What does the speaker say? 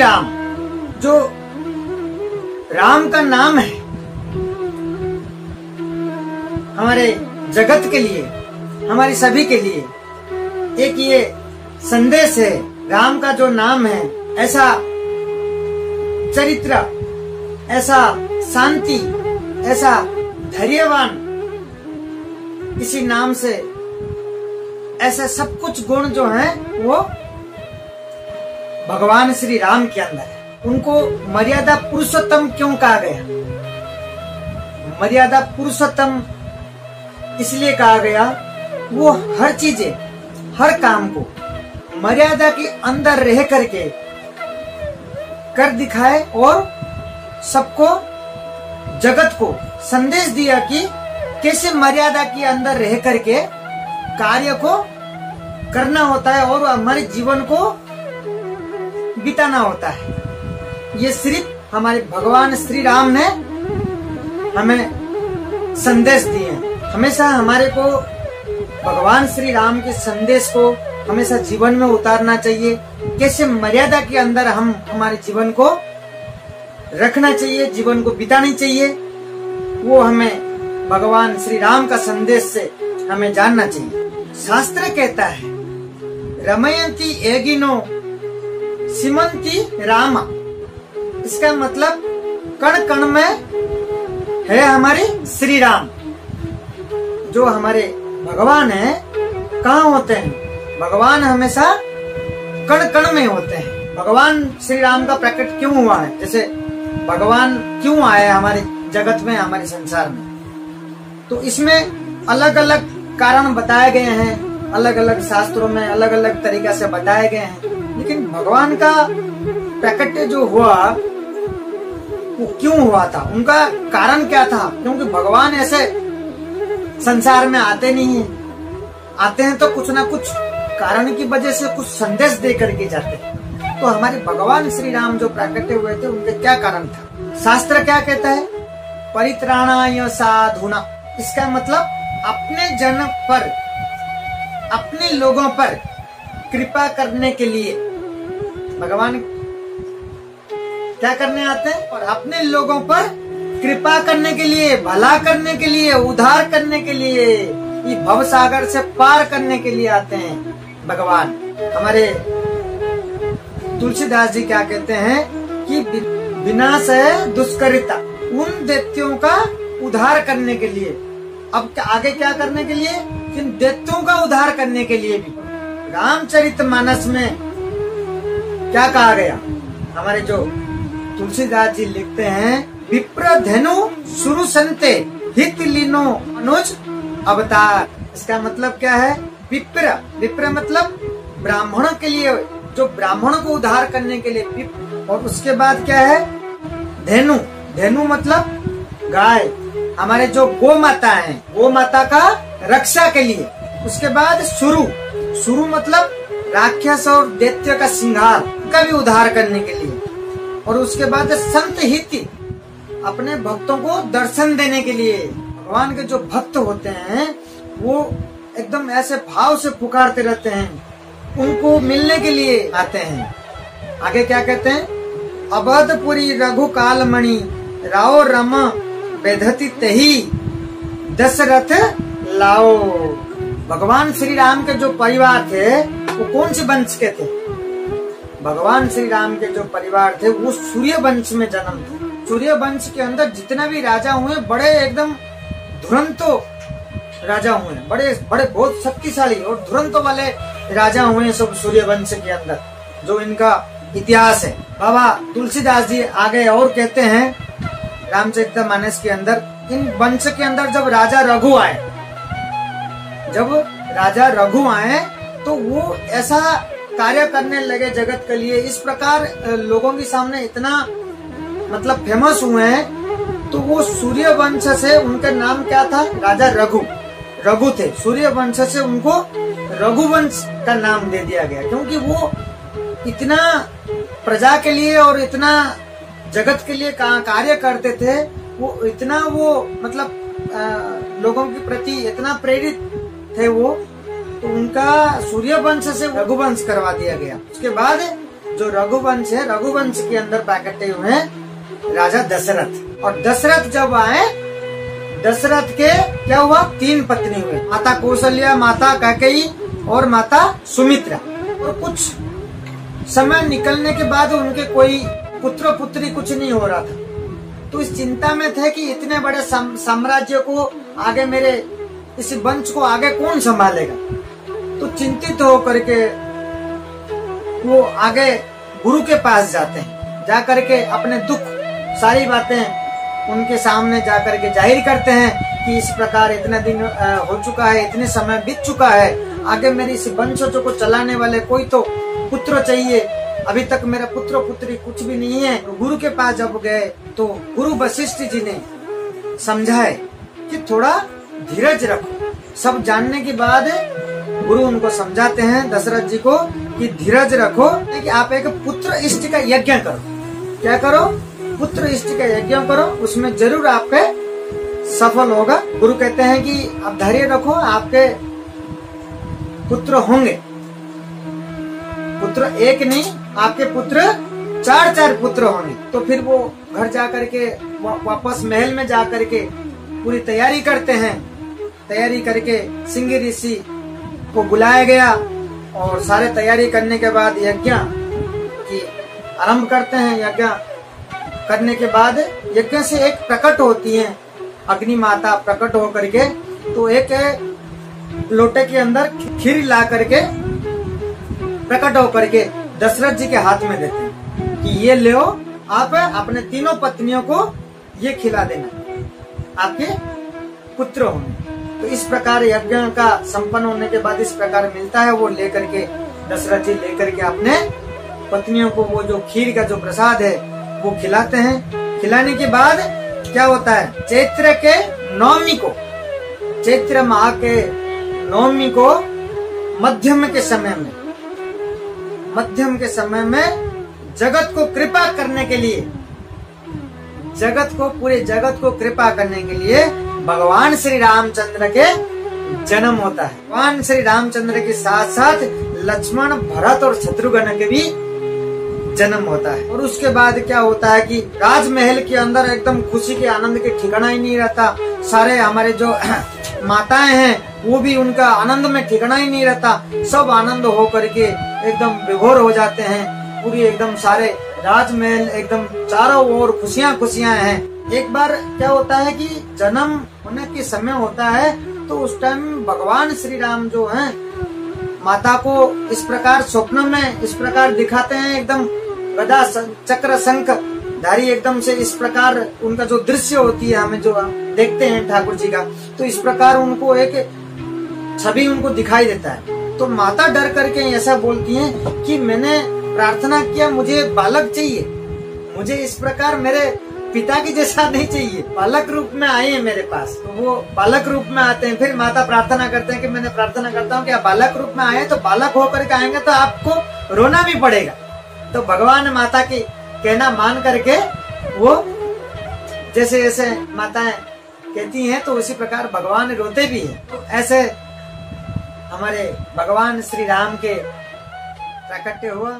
राम, जो राम का नाम है हमारे जगत के लिए, हमारी सभी के लिए एक ये संदेश है। राम का जो नाम है, ऐसा चरित्र, ऐसा शांति, ऐसा धैर्यवान, इसी नाम से ऐसे सब कुछ गुण जो हैं वो भगवान श्री राम के अंदर है। उनको मर्यादा पुरुषोत्तम क्यों कहा गया? मर्यादा पुरुषोत्तम इसलिए कहा गया, वो हर चीजें, हर काम को मर्यादा के अंदर रह करके कर दिखाए और सबको, जगत को संदेश दिया कि कैसे मर्यादा के अंदर रह करके कार्य को करना होता है और हमारे जीवन को बिताना होता है। ये सिर्फ हमारे भगवान श्री राम ने हमें संदेश दिए हैं। हमेशा हमारे को भगवान श्री राम के संदेश को हमेशा जीवन में उतारना चाहिए। कैसे मर्यादा के अंदर हम हमारे जीवन को रखना चाहिए, जीवन को बितानी चाहिए, वो हमें भगवान श्री राम का संदेश से हमें जानना चाहिए। शास्त्र कहता है, रमयंती एगिनो सिमंती रामा। इसका मतलब कण कण में है हमारे श्री राम। जो हमारे भगवान है कहाँ होते हैं? भगवान हमेशा कण कण में होते हैं। भगवान श्री राम का प्रकट क्यों हुआ है? जैसे भगवान क्यों आए हमारे जगत में, हमारे संसार में, तो इसमें अलग अलग कारण बताए गए हैं, अलग अलग शास्त्रों में अलग अलग तरीका से बताए गए हैं। लेकिन भगवान का प्रकट जो हुआ वो क्यों हुआ था, उनका कारण क्या था? क्योंकि भगवान ऐसे संसार में आते नहीं है, आते हैं तो कुछ ना कुछ कारण की वजह से कुछ संदेश दे करके जाते हैं। तो हमारे भगवान श्री राम जो प्रकट हुए थे, उनके क्या कारण था? शास्त्र क्या कहता है? परित्राणाय साधुना। इसका मतलब अपने जन पर, अपने लोगों पर कृपा करने के लिए भगवान क्या करने आते हैं? और अपने लोगों पर कृपा करने के लिए, भला करने के लिए, उद्धार करने के लिए, ये भव सागर से पार करने के लिए आते हैं भगवान। हमारे तुलसीदास जी क्या कहते हैं कि विनाश है दुष्करिता, उन दैत्यों का उद्धार करने के लिए। अब आगे क्या करने के लिए? इन दैत्यों का उद्धार करने के लिए भी। रामचरितमानस में क्या कहा गया? हमारे जो तुलसीदास जी लिखते हैं, विप्र धेनु सुरु संते हित लीनो अनुज अवतार। इसका मतलब क्या है? विप्र, विप्र मतलब ब्राह्मणों के लिए, जो ब्राह्मणों को उद्धार करने के लिए विप्र। और उसके बाद क्या है? धेनु, धेनु मतलब गाय, हमारे जो गो माता है, गो माता का रक्षा के लिए। उसके बाद सुरु, सुरु मतलब राक्षस और दैत्य का सिंहार का भी उद्धार करने के लिए। और उसके बाद संत हित, अपने भक्तों को दर्शन देने के लिए। भगवान के जो भक्त होते हैं वो एकदम ऐसे भाव से पुकारते रहते हैं, उनको मिलने के लिए आते हैं। आगे क्या कहते हैं? अवधपुरी रघु कालमणि राव रम बेधति तही दशरथ लाओ। भगवान श्री राम के जो परिवार थे वो कौन से वंश के थे? भगवान श्री राम के जो परिवार थे वो सूर्य वंश में जन्म थे। सूर्य वंश के अंदर जितना भी राजा हुए, बड़े एकदम धुरंतो राजा हुए, बड़े बड़े बहुत शक्तिशाली और धुरंतो वाले राजा हुए सब सूर्य वंश के अंदर, जो इनका इतिहास है। बाबा तुलसीदास जी आगे और कहते हैं रामचरितमानस के अंदर, इन वंश के अंदर जब राजा रघु आए, जब राजा रघु आए तो वो ऐसा कार्य करने लगे जगत के लिए, इस प्रकार लोगों के सामने इतना मतलब फेमस हुए हैं। तो वो सूर्य वंश से, उनका नाम क्या था? राजा रघु, रघु थे। सूर्य वंश से उनको रघुवंश का नाम दे दिया गया, क्योंकि वो इतना प्रजा के लिए और इतना जगत के लिए कार्य करते थे। वो इतना वो मतलब लोगों के प्रति इतना प्रेरित थे वो, तो उनका सूर्य वंश से रघुवंश करवा दिया गया। उसके बाद जो रघुवंश है, रघुवंश के अंदर प्रकटे हुए हैं राजा दशरथ। और दशरथ जब आए, दशरथ के क्या हुआ, 3 पत्नी हुए, माता कौशल्या, माता कैकेयी और माता सुमित्रा। और कुछ समय निकलने के बाद उनके कोई पुत्र पुत्री कुछ नहीं हो रहा था, तो इस चिंता में थे कि इतने बड़े साम्राज्य को आगे, मेरे इस वंश को आगे कौन संभालेगा। तो चिंतित होकर के वो आगे गुरु के पास जाते हैं, जाकर के अपने दुख सारी बातें उनके सामने जाकर के जाहिर करते हैं कि इस प्रकार इतना दिन हो चुका है, इतने समय बीत चुका है, आगे मेरी इस वंश को चलाने वाले कोई तो पुत्र चाहिए, अभी तक मेरा पुत्र पुत्री कुछ भी नहीं है। गुरु के पास जब गए तो गुरु वशिष्ठ जी ने समझाए कि थोड़ा धीरज रखो। सब जानने के बाद गुरु उनको समझाते हैं दशरथ जी को कि धीरज रखो, कि आप एक पुत्र इष्ट का यज्ञ करो। क्या करो, पुत्र इष्ट का यज्ञ करो, उसमें जरूर आपके सफल होगा। गुरु कहते हैं कि आप धैर्य रखो, आपके पुत्र होंगे, पुत्र एक नहीं, आपके पुत्र 4 पुत्र होंगे। तो फिर वो घर जाकर के वापस महल में जाकर के पूरी तैयारी करते हैं। तैयारी करके सिंह ऋषि को बुलाया गया और सारे तैयारी करने के बाद यज्ञ की आरंभ करते हैं। यज्ञ करने के बाद यज्ञ से एक प्रकट होती है अग्नि माता, प्रकट होकर के तो एक लोटे के अंदर खीर ला करके प्रकट होकर के दशरथ जी के हाथ में देते हैं कि ये लो, आप अपने 3 पत्नियों को ये खिला देना, आपके पुत्र होंगे। तो इस प्रकार यज्ञ का संपन्न होने के बाद इस प्रकार मिलता है। वो लेकर के दशरथ जी लेकर के अपने पत्नियों को वो जो खीर का जो प्रसाद है वो खिलाते हैं। खिलाने के बाद क्या होता है, चैत्र के नवमी को, चैत्र माह के नवमी को मध्यम के समय में जगत को कृपा करने के लिए, पूरे जगत को कृपा करने के लिए भगवान श्री रामचंद्र के जन्म होता है। भगवान श्री रामचंद्र के साथ साथ लक्ष्मण, भरत और शत्रुघ्न के भी जन्म होता है। और उसके बाद क्या होता है कि राजमहल के अंदर एकदम खुशी के आनंद के ठिकाना ही नहीं रहता। सारे हमारे जो माताएं हैं वो भी उनका आनंद में ठिकाना ही नहीं रहता। सब आनंद हो करके एकदम विभोर हो जाते हैं। पूरी एकदम सारे राजमहल एकदम चारों ओर खुशियां हैं। एक बार क्या होता है कि जन्म होने के समय होता है तो उस टाइम भगवान श्री राम जो हैं माता को इस प्रकार स्वप्न में इस प्रकार दिखाते हैं, एकदम गदा चक्र शंख धारी एकदम से इस प्रकार उनका जो दृश्य होती है हमें जो देखते हैं ठाकुर जी का, तो इस प्रकार उनको एक छवि उनको दिखाई देता है। तो माता डर करके ऐसा बोलती हैं कि मैंने प्रार्थना किया, मुझे बालक चाहिए, मुझे इस प्रकार मेरे पिता की जैसा नहीं चाहिए, बालक रूप में आए हैं मेरे पास। तो वो बालक रूप में आते हैं। फिर माता प्रार्थना करते हैं कि मैंने प्रार्थना करता हूँ कि आप बालक रूप में आए, तो बालक होकर के आएंगे तो आपको रोना भी पड़ेगा। तो भगवान माता की कहना मान करके वो जैसे जैसे माताएं कहती हैं तो उसी प्रकार भगवान रोते भी हैं। तो ऐसे हमारे भगवान श्री राम के प्राकट्य हुआ।